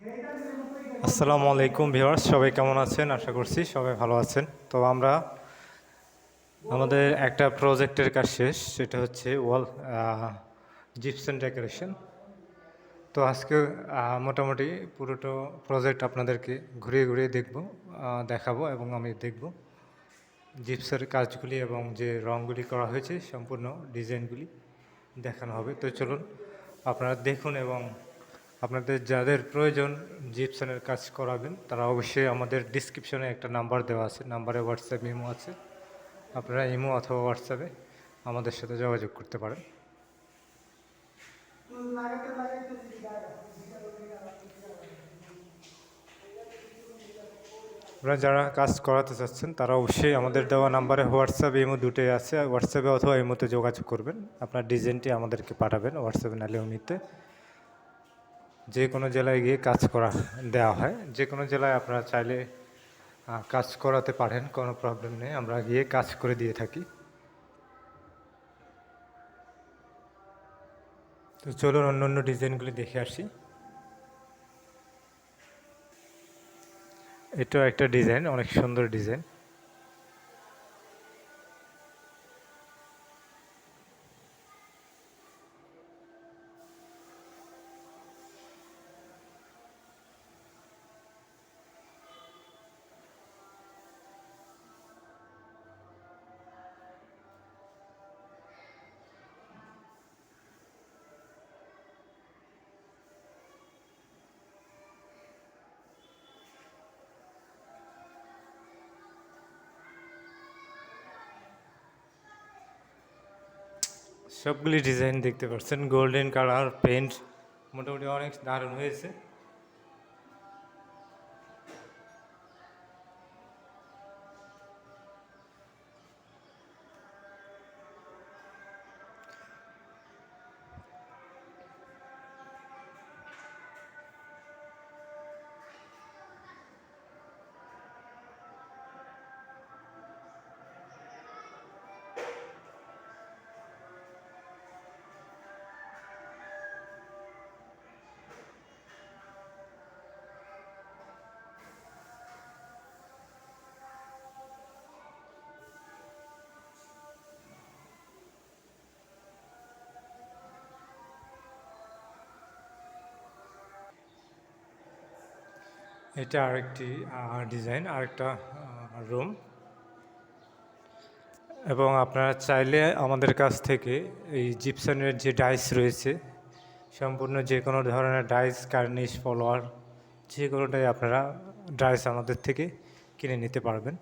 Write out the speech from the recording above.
আসসালামু আলাইকুম ভিউয়ার্স, সবাই কেমন আছেন? আশা করছি সবাই ভালো আছেন। তো আমরা আমাদের একটা প্রজেক্টের কাজ শেষ, সেটা হচ্ছে ওয়াল জিপসাম ডেকোরেশন। তো আজকে মোটামুটি পুরোটা প্রজেক্ট আপনাদেরকে ঘুরিয়ে ঘুরিয়ে দেখাবো এবং আমি দেখব জিপসের কাজগুলি এবং যে রঙগুলি করা হয়েছে সম্পূর্ণ ডিজাইনগুলি দেখানো হবে। তো চলুন আপনারা দেখুন, এবং আপনাদের যাদের প্রয়োজন জিপসানের কাজ করাবেন তারা অবশ্যই আমাদের ডিসক্রিপশনে একটা নাম্বার দেওয়া আছে, নাম্বারে হোয়াটসঅ্যাপ ইমো আছে, আপনারা ইমো অথবা হোয়াটসঅ্যাপে আমাদের সাথে যোগাযোগ করতে পারেন। আপনারা যারা কাজ করাতে চাচ্ছেন তারা অবশ্যই আমাদের দেওয়া নাম্বারে হোয়াটসঅ্যাপ ইমো দুটোই আছে, হোয়াটসঅ্যাপে অথবা ইমোতে যোগাযোগ করবেন। আপনার ডিজাইনটি আমাদেরকে পাঠাবেন হোয়াটসঅ্যাপে, নাহলে ইমোতে। যে কোনো জেলায় গিয়ে কাজ করা দেওয়া হয়, যে কোনো জেলায় আপনারা চাইলে কাজ করাতে পারেন, কোনো প্রবলেম নেই, আমরা গিয়ে কাজ করে দিয়ে থাকি। তো চলুন অন্য অন্য ডিজাইনগুলি দেখে আসি। এটাও একটা ডিজাইন, অনেক সুন্দর ডিজাইন। সবগুলি ডিজাইন দেখতে পাচ্ছেন, গোল্ডেন কালার পেন্ট, মোটামুটি অনেক দারুণ হয়েছে। এটা আরেকটি ডিজাইন, আরেকটা রুম। এবং আপনারা চাইলে আমাদের কাছ থেকে এই জিপসানের যে ডাইস রয়েছে, সম্পূর্ণ যে কোনো ধরনের ডাইস, কার্নিশ, ফলোয়ার, যে কোনোটাই আপনারা ডাইস আমাদের থেকে কিনে নিতে পারবেন।